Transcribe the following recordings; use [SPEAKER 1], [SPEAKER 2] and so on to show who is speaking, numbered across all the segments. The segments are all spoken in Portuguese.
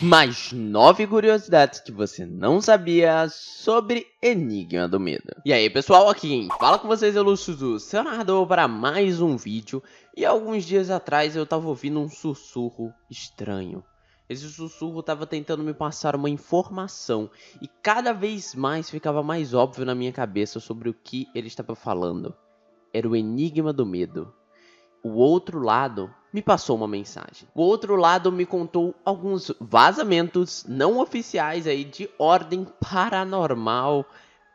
[SPEAKER 1] Mais 9 curiosidades que você não sabia sobre Enigma do Medo. E aí pessoal, aqui quem fala com vocês é o Lúcio do seu narrador para mais um vídeo. E alguns dias atrás eu tava ouvindo um sussurro estranho. Esse sussurro tava tentando me passar uma informação e cada vez mais ficava mais óbvio na minha cabeça sobre o que ele estava falando. Era o Enigma do Medo. O outro lado me passou uma mensagem. O outro lado me contou alguns vazamentos não oficiais aí de ordem paranormal,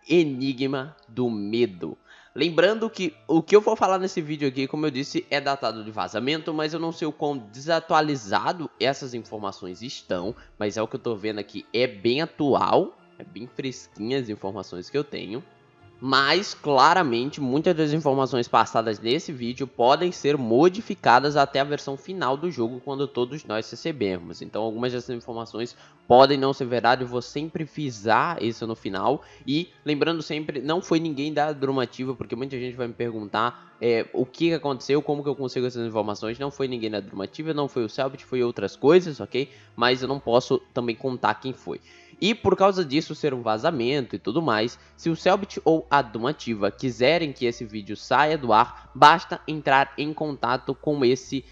[SPEAKER 1] Enigma do Medo. Lembrando que o que eu vou falar nesse vídeo aqui, como eu disse, é datado de vazamento, mas eu não sei o quão desatualizado essas informações estão, mas é o que eu tô vendo aqui, é bem atual, é bem fresquinha as informações que eu tenho. Mas, claramente, muitas das informações passadas nesse vídeo podem ser modificadas até a versão final do jogo quando todos nós recebermos. Então, algumas dessas informações podem não ser verdade, eu vou sempre frisar isso no final. E, lembrando sempre, não foi ninguém da Drumativa, porque muita gente vai me perguntar o que aconteceu, como que eu consigo essas informações. Não foi ninguém da Drumativa, não foi o Selbit, foi outras coisas, ok? Mas eu não posso também contar quem foi. E por causa disso ser um vazamento e tudo mais, se o Selbit ou a Drumativa quiserem que esse vídeo saia do ar, basta entrar em contato com esse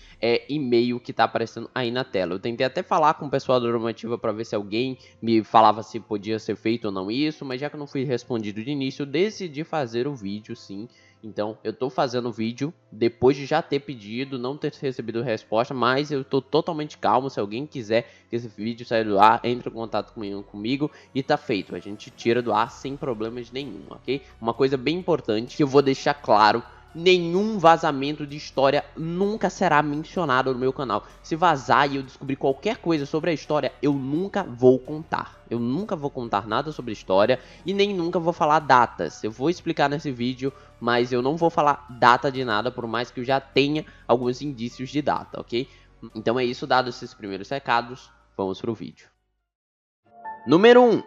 [SPEAKER 1] e-mail que está aparecendo aí na tela. Eu tentei até falar com o pessoal da Drumativa para ver se alguém me falava se podia ser feito ou não isso, mas já que eu não fui respondido de início, eu decidi fazer o vídeo sim. Então, eu tô fazendo o vídeo depois de já ter pedido, não ter recebido resposta, mas eu tô totalmente calmo. Se alguém quiser que esse vídeo saia do ar, entre em contato comigo e tá feito. A gente tira do ar sem problemas nenhum, ok? Uma coisa bem importante que eu vou deixar claro: nenhum vazamento de história nunca será mencionado no meu canal. Se vazar e eu descobrir qualquer coisa sobre a história, eu nunca vou contar. Eu nunca vou contar nada sobre a história e nem nunca vou falar datas. Eu vou explicar nesse vídeo, mas eu não vou falar data de nada, por mais que eu já tenha alguns indícios de data, ok? Então é isso, dados esses primeiros recados, vamos pro vídeo. Número 1.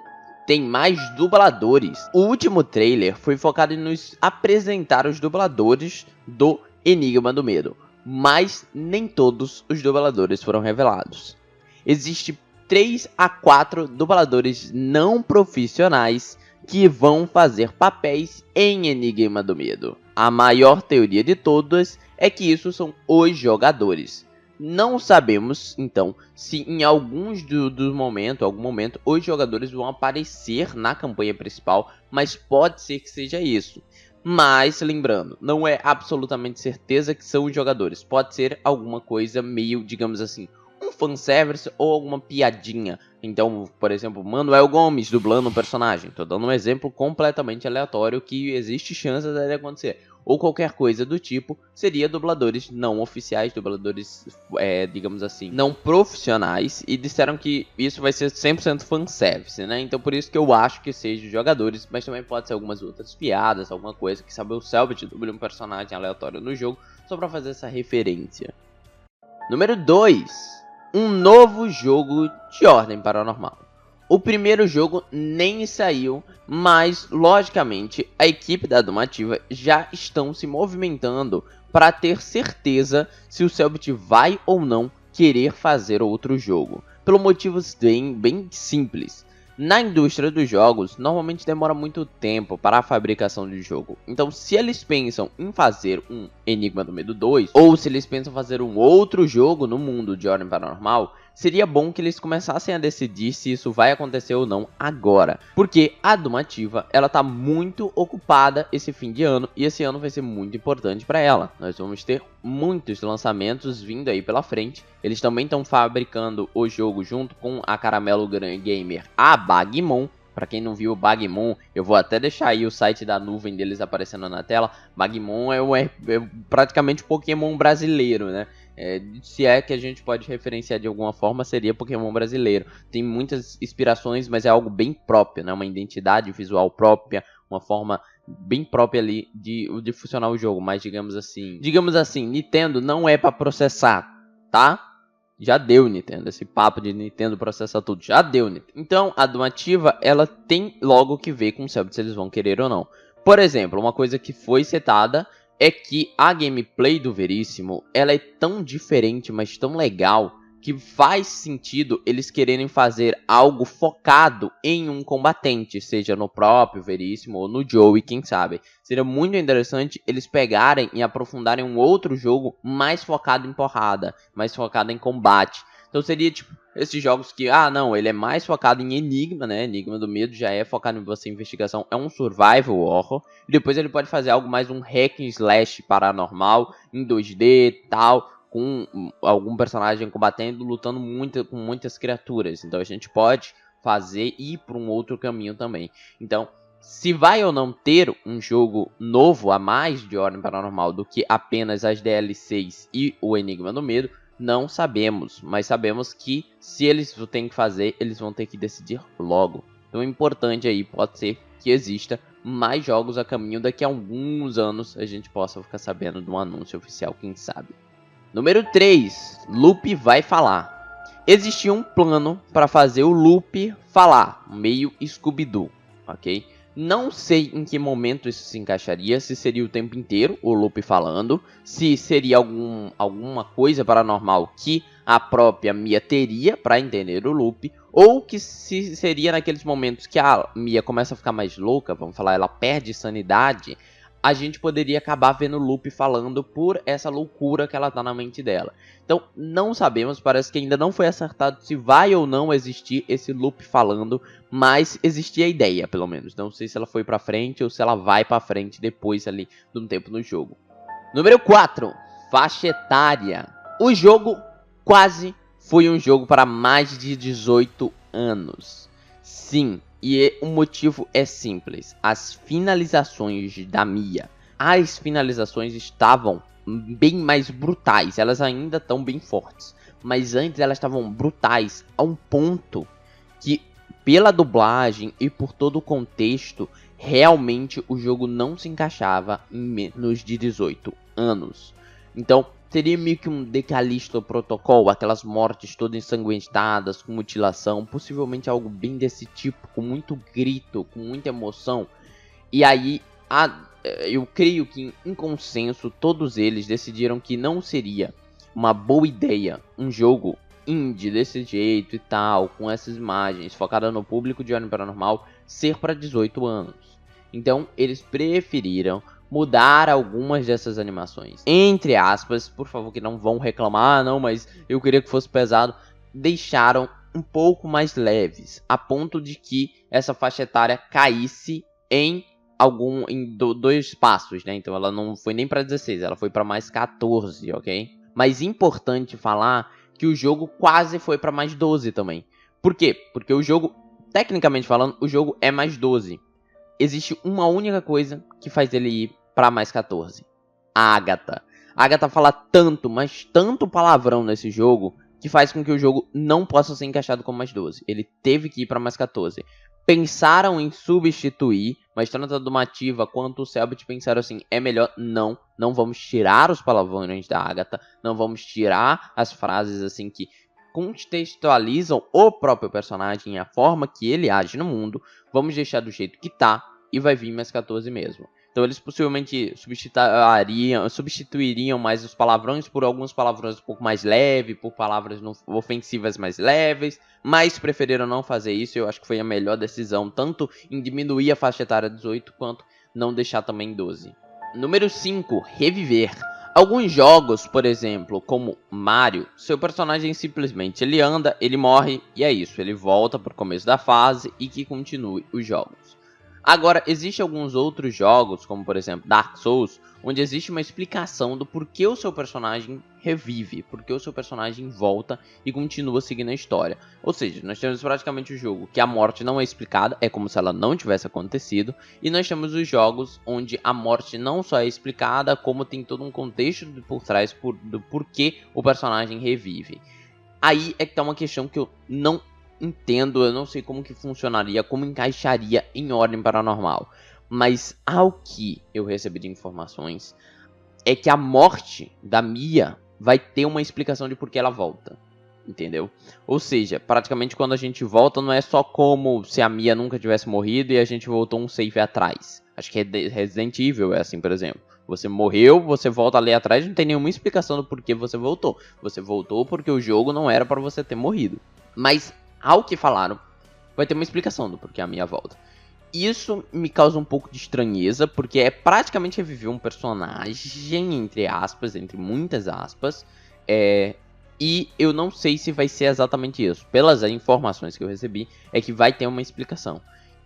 [SPEAKER 1] Tem mais dubladores. O último trailer foi focado em nos apresentar os dubladores do Enigma do Medo, mas nem todos os dubladores foram revelados. Existem 3 a 4 dubladores não profissionais que vão fazer papéis em Enigma do Medo. A maior teoria de todas é que isso são os jogadores. Não sabemos, então, se em algum momento, os jogadores vão aparecer na campanha principal, mas pode ser que seja isso. Mas, lembrando, não é absolutamente certeza que são os jogadores. Pode ser alguma coisa meio, digamos assim, um fanservice ou alguma piadinha. Então, por exemplo, Manuel Gomes dublando um personagem. Tô dando um exemplo completamente aleatório que existe chance de acontecer. Ou qualquer coisa do tipo, seria dubladores não oficiais, dubladores, digamos assim, não profissionais. E disseram que isso vai ser 100% fanservice, né? Então por isso que eu acho que seja jogadores, mas também pode ser algumas outras piadas, alguma coisa. Que sabe o Selbit dubla um personagem aleatório no jogo, só pra fazer essa referência. Número 2. Um novo jogo de ordem paranormal. O primeiro jogo nem saiu, mas logicamente a equipe da Drumativa já estão se movimentando para ter certeza se o Selbit vai ou não querer fazer outro jogo, por motivos bem simples. Na indústria dos jogos, normalmente demora muito tempo para a fabricação de jogo. Então, se eles pensam em fazer um Enigma do Medo 2, ou se eles pensam em fazer um outro jogo no mundo de ordem paranormal, seria bom que eles começassem a decidir se isso vai acontecer ou não agora. Porque a Drumativa, ela tá muito ocupada esse fim de ano, e esse ano vai ser muito importante para ela. Nós vamos ter muitos lançamentos vindo aí pela frente. Eles também estão fabricando o jogo junto com a Caramelo Gamer, a Bagmon. Para quem não viu o Bagmon, eu vou até deixar aí o site da nuvem deles aparecendo na tela. Bagmon é praticamente o Pokémon brasileiro, né? Se é que a gente pode referenciar de alguma forma, seria Pokémon brasileiro. Tem muitas inspirações, mas é algo bem próprio, né? Uma identidade visual própria, uma forma bem própria ali de funcionar o jogo. Mas digamos assim, Nintendo não é para processar, tá? Já deu, Nintendo. Esse papo de Nintendo processar tudo. Já deu, Nintendo. Então, a Drumativa, ela tem logo que ver com o Selbit se eles vão querer ou não. Por exemplo, uma coisa que foi citada é que a gameplay do Veríssimo, ela é tão diferente, mas tão legal, que faz sentido eles quererem fazer algo focado em um combatente, seja no próprio Veríssimo ou no Joey, quem sabe. Seria muito interessante eles pegarem e aprofundarem um outro jogo mais focado em porrada, mais focado em combate. Então seria tipo esses jogos que, não, ele é mais focado em Enigma, né? Enigma do Medo já é focado em você investigação, é um survival horror. E depois ele pode fazer algo mais um hack and slash paranormal, em 2D tal, com algum personagem combatendo, lutando com muitas criaturas. Então a gente pode fazer e ir para um outro caminho também. Então, se vai ou não ter um jogo novo a mais de Ordem Paranormal do que apenas as DLCs e o Enigma do Medo, não sabemos, mas sabemos que se eles têm que fazer, eles vão ter que decidir logo. Então é importante aí, pode ser que exista mais jogos a caminho, daqui a alguns anos a gente possa ficar sabendo de um anúncio oficial, quem sabe. Número 3, Loop vai falar. Existia um plano para fazer o Loop falar, meio Scooby-Doo, ok? Não sei em que momento isso se encaixaria, se seria o tempo inteiro o Loop falando, se seria alguma coisa paranormal que a própria Mia teria para entender o Loop, ou que se seria naqueles momentos que a Mia começa a ficar mais louca, vamos falar, ela perde sanidade, a gente poderia acabar vendo o Loop falando por essa loucura que ela tá na mente dela. Então, não sabemos, parece que ainda não foi acertado se vai ou não existir esse Loop falando, mas existia a ideia, pelo menos. Não sei se ela foi pra frente ou se ela vai pra frente depois ali de um tempo no jogo. Número 4, faixa etária. O jogo quase foi um jogo para mais de 18 anos. Sim. E o motivo é simples, as finalizações da Mia. As finalizações estavam bem mais brutais, elas ainda estão bem fortes. Mas antes elas estavam brutais a um ponto que, pela dublagem e por todo o contexto, realmente o jogo não se encaixava em menos de 18 anos. Então, seria meio que um Decalisto Protocol, aquelas mortes todas ensanguentadas, com mutilação, possivelmente algo bem desse tipo, com muito grito, com muita emoção. E aí, eu creio que em consenso, todos eles decidiram que não seria uma boa ideia um jogo indie desse jeito e tal, com essas imagens, focada no público de Ordem Paranormal, ser para 18 anos. Então, eles preferiram mudar algumas dessas animações. Entre aspas, por favor, que não vão reclamar, não, mas eu queria que fosse pesado. Deixaram um pouco mais leves, a ponto de que essa faixa etária caísse em dois passos, né? Então ela não foi nem para 16, ela foi para mais 14, ok? Mas importante falar que o jogo quase foi para mais 12 também. Por quê? Porque o jogo, tecnicamente falando, o jogo é mais 12. Existe uma única coisa que faz ele ir para mais 14. A Agatha. A Agatha fala tanto, mas tanto palavrão nesse jogo, que faz com que o jogo não possa ser encaixado como mais 12. Ele teve que ir para mais 14. Pensaram em substituir, mas tanto a Domativa quanto o Selbit pensaram assim, é melhor não vamos tirar os palavrões da Agatha, não vamos tirar as frases assim que contextualizam o próprio personagem e a forma que ele age no mundo, vamos deixar do jeito que tá e vai vir mais 14 mesmo. Então eles possivelmente substituiriam mais os palavrões por alguns palavrões um pouco mais leves, por palavras ofensivas mais leves, mas preferiram não fazer isso. Eu acho que foi a melhor decisão, tanto em diminuir a faixa etária 18, quanto não deixar também 12. Número 5, reviver. Alguns jogos, por exemplo, como Mario, seu personagem simplesmente ele anda, ele morre e é isso, ele volta para o começo da fase e que continue os jogos. Agora, existem alguns outros jogos, como por exemplo Dark Souls, onde existe uma explicação do porquê o seu personagem revive, porque o seu personagem volta e continua seguindo a história. Ou seja, nós temos praticamente o jogo que a morte não é explicada, é como se ela não tivesse acontecido, e nós temos os jogos onde a morte não só é explicada, como tem todo um contexto por trás do porquê o personagem revive. Aí é que tá uma questão que eu não entendo, eu não sei como que funcionaria, como encaixaria em Ordem Paranormal. Mas ao que eu recebi de informações, é que a morte da Mia vai ter uma explicação de por que ela volta. Entendeu? Ou seja, praticamente quando a gente volta, não é só como se a Mia nunca tivesse morrido e a gente voltou um save atrás. Acho que Resident Evil é assim, por exemplo. Você morreu, você volta ali atrás, não tem nenhuma explicação do porquê você voltou. Você voltou porque o jogo não era para você ter morrido. Mas, ao que falaram, vai ter uma explicação do porquê a Mia volta. Isso me causa um pouco de estranheza, porque é praticamente reviver um personagem, entre aspas, entre muitas aspas, e eu não sei se vai ser exatamente isso. Pelas informações que eu recebi, é que vai ter uma explicação.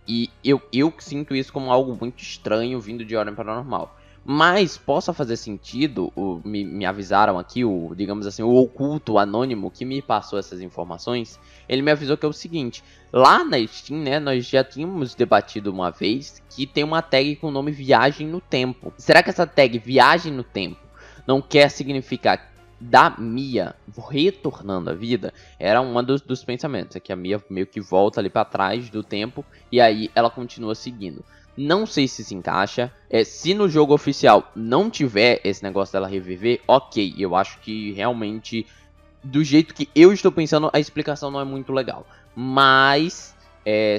[SPEAKER 1] E eu sinto isso como algo muito estranho vindo de Ordem Paranormal. Mas possa fazer sentido, me avisaram aqui, digamos assim, o oculto anônimo que me passou essas informações. Ele me avisou que é o seguinte: lá na Steam, né, nós já tínhamos debatido uma vez que tem uma tag com o nome Viagem no Tempo. Será que essa tag Viagem no Tempo não quer significar da Mia retornando à vida? Era um dos pensamentos, é que a Mia meio que volta ali para trás do tempo e aí ela continua seguindo. Não sei se encaixa. Se no jogo oficial não tiver esse negócio dela reviver, ok. Eu acho que realmente, do jeito que eu estou pensando, a explicação não é muito legal. Mas,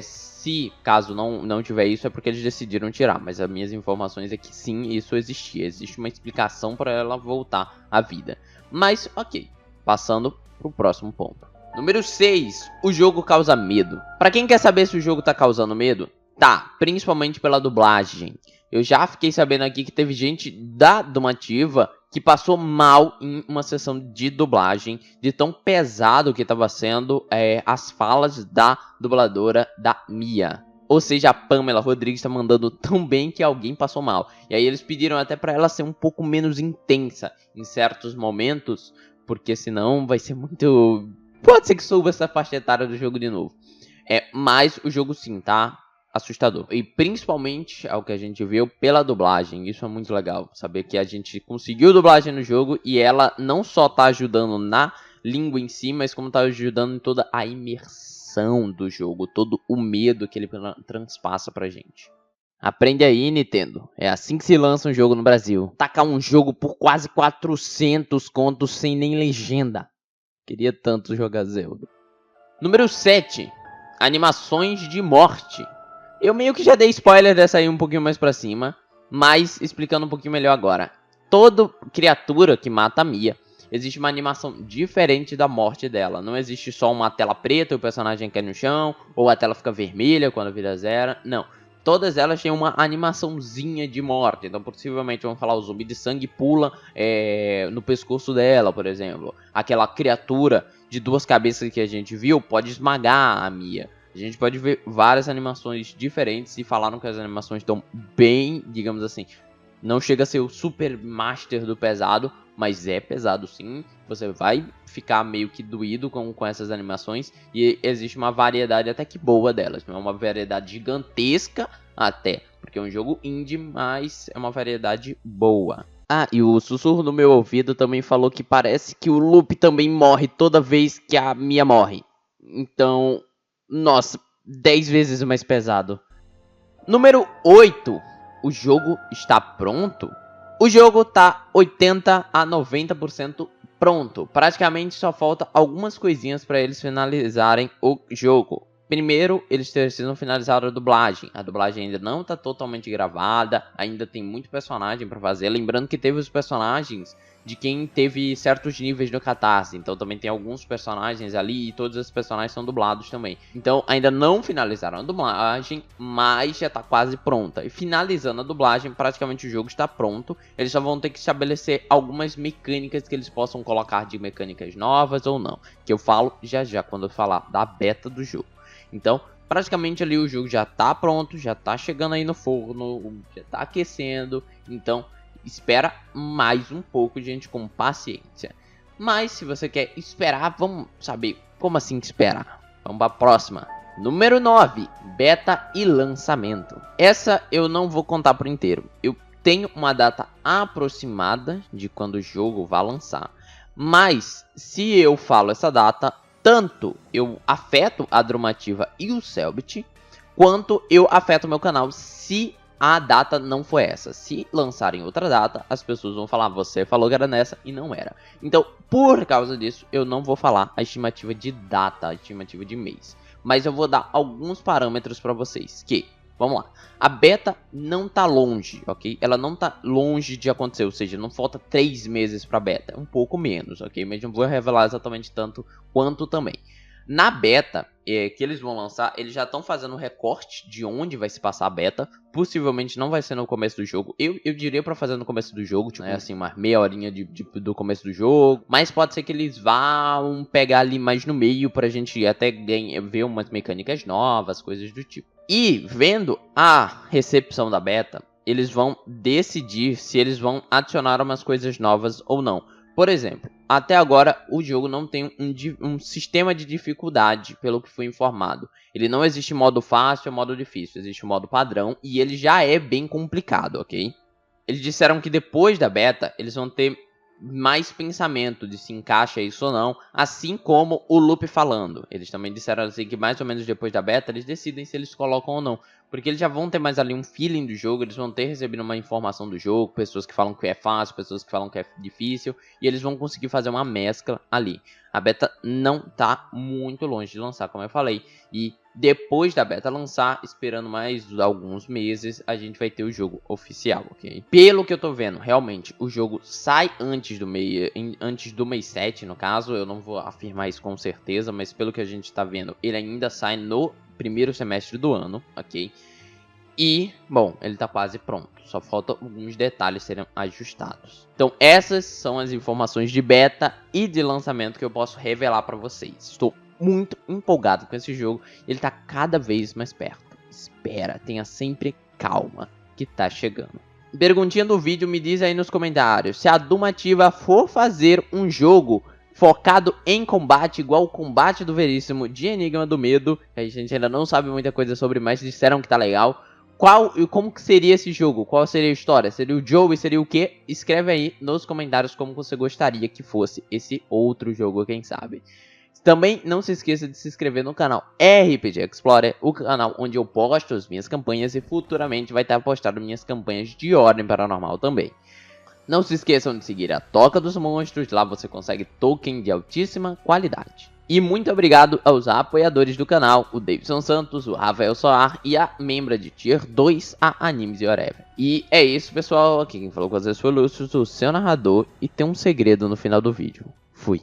[SPEAKER 1] se caso não tiver isso, é porque eles decidiram tirar. Mas as minhas informações é que sim, isso existia. Existe uma explicação para ela voltar à vida. Mas, ok. Passando pro próximo ponto. Número 6. O jogo causa medo. Para quem quer saber se o jogo tá causando medo, tá, principalmente pela dublagem. Eu já fiquei sabendo aqui que teve gente da Dumativa que passou mal em uma sessão de dublagem, de tão pesado que estava sendo as falas da dubladora da Mia. Ou seja, a Pamela Rodrigues está mandando tão bem que alguém passou mal. E aí eles pediram até para ela ser um pouco menos intensa em certos momentos, porque senão vai ser muito... Pode ser que suba essa faixa etária do jogo de novo. Mas o jogo sim, tá assustador. E principalmente ao que a gente viu pela dublagem. Isso é muito legal. Saber que a gente conseguiu dublagem no jogo e ela não só tá ajudando na língua em si, mas como tá ajudando em toda a imersão do jogo. Todo o medo que ele transpassa pra gente. Aprende aí, Nintendo. É assim que se lança um jogo no Brasil. Tacar um jogo por quase 400 contos sem nem legenda. Queria tanto jogar Zelda. Número 7. Animações de morte. Eu meio que já dei spoiler dessa aí um pouquinho mais pra cima, mas explicando um pouquinho melhor agora. Toda criatura que mata a Mia, existe uma animação diferente da morte dela. Não existe só uma tela preta e o personagem cai no chão, ou a tela fica vermelha quando vira zero. Não. Todas elas têm uma animaçãozinha de morte. Então, possivelmente, vamos falar, o zumbi de sangue pula no pescoço dela, por exemplo. Aquela criatura de 2 cabeças que a gente viu pode esmagar a Mia. A gente pode ver várias animações diferentes e falaram que as animações estão bem, digamos assim, não chega a ser o super master do pesado, mas é pesado sim. Você vai ficar meio que doído com essas animações e existe uma variedade até que boa delas. Não é uma variedade gigantesca até, porque é um jogo indie, mas é uma variedade boa. Ah, e o sussurro no meu ouvido também falou que parece que o Lupe também morre toda vez que a Mia morre. Então... Nossa, 10 vezes mais pesado. Número 8. O jogo está pronto? O jogo está 80 a 90% pronto. Praticamente só falta algumas coisinhas para eles finalizarem o jogo. Primeiro, eles precisam finalizar a dublagem. A dublagem ainda não está totalmente gravada. Ainda tem muito personagem para fazer. Lembrando que teve os personagens de quem teve certos níveis no Catarse. Então também tem alguns personagens ali e todos esses personagens são dublados também. Então ainda não finalizaram a dublagem, mas já está quase pronta. E finalizando a dublagem, praticamente o jogo está pronto. Eles só vão ter que estabelecer algumas mecânicas que eles possam colocar de mecânicas novas ou não. Que eu falo já quando eu falar da beta do jogo. Então, praticamente ali o jogo já tá pronto, já tá chegando aí no forno, já tá aquecendo. Então, espera mais um pouco, gente, com paciência. Mas, se você quer esperar, vamos saber como assim esperar. Vamos para a próxima. Número 9. Beta e lançamento. Essa eu não vou contar por inteiro. Eu tenho uma data aproximada de quando o jogo vai lançar. Mas, se eu falo essa data... Tanto eu afeto a Dumativa e o Selbit, quanto eu afeto o meu canal se a data não for essa. Se lançarem outra data, as pessoas vão falar, você falou que era nessa e não era. Então, por causa disso, eu não vou falar a estimativa de data, a estimativa de mês. Mas eu vou dar alguns parâmetros para vocês, que vamos lá. A beta não tá longe, ok? Ela não tá longe de acontecer, ou seja, não falta 3 meses pra beta. Um pouco menos, ok? Mas não vou revelar exatamente tanto quanto também. Na beta que eles vão lançar, eles já estão fazendo um recorte de onde vai se passar a beta. Possivelmente não vai ser no começo do jogo. Eu diria pra fazer no começo do jogo, tipo, assim, uma meia horinha do começo do jogo. Mas pode ser que eles vão pegar ali mais no meio pra gente até ver umas mecânicas novas, coisas do tipo. E vendo a recepção da beta, eles vão decidir se eles vão adicionar umas coisas novas ou não. Por exemplo, até agora o jogo não tem um sistema de dificuldade, pelo que foi informado. Ele não existe modo fácil ou modo difícil, existe o modo padrão e ele já é bem complicado, ok? Eles disseram que depois da beta eles vão ter mais pensamento de se encaixa isso ou não, assim como o loop falando. Eles também disseram assim que mais ou menos depois da beta eles decidem se eles colocam ou não, porque eles já vão ter mais ali um feeling do jogo, eles vão ter recebido uma informação do jogo, pessoas que falam que é fácil, pessoas que falam que é difícil, e eles vão conseguir fazer uma mescla ali. A beta não tá muito longe de lançar, como eu falei, e depois da beta lançar, esperando mais alguns meses, a gente vai ter o jogo oficial, ok? Pelo que eu tô vendo, realmente, o jogo sai antes do mês 7, no caso. Eu não vou afirmar isso com certeza, mas pelo que a gente tá vendo, ele ainda sai no primeiro semestre do ano, ok? E, bom, ele tá quase pronto. Só falta alguns detalhes serem ajustados. Então, essas são as informações de beta e de lançamento que eu posso revelar pra vocês. Estou muito empolgado com esse jogo. Ele tá cada vez mais perto. Espera, tenha sempre calma, que tá chegando. Perguntinha do vídeo, me diz aí nos comentários. Se a Doom Ativa for fazer um jogo focado em combate, igual o combate do Veríssimo de Enigma do Medo, a gente ainda não sabe muita coisa sobre, mas disseram que tá legal. Qual e como que seria esse jogo? Qual seria a história? Seria o Joe? Seria o quê? Escreve aí nos comentários como você gostaria que fosse esse outro jogo, quem sabe. Também não se esqueça de se inscrever no canal RPG Explorer, o canal onde eu posto as minhas campanhas e futuramente vai estar postado minhas campanhas de Ordem Paranormal também. Não se esqueçam de seguir a Toca dos Monstros, lá você consegue token de altíssima qualidade. E muito obrigado aos apoiadores do canal, o Davidson Santos, o Rafael Soar e a membra de Tier 2, a Animes e Whatever. E é isso, pessoal, aqui quem falou com vocês foi o Lúcio, o seu narrador, e tem um segredo no final do vídeo. Fui.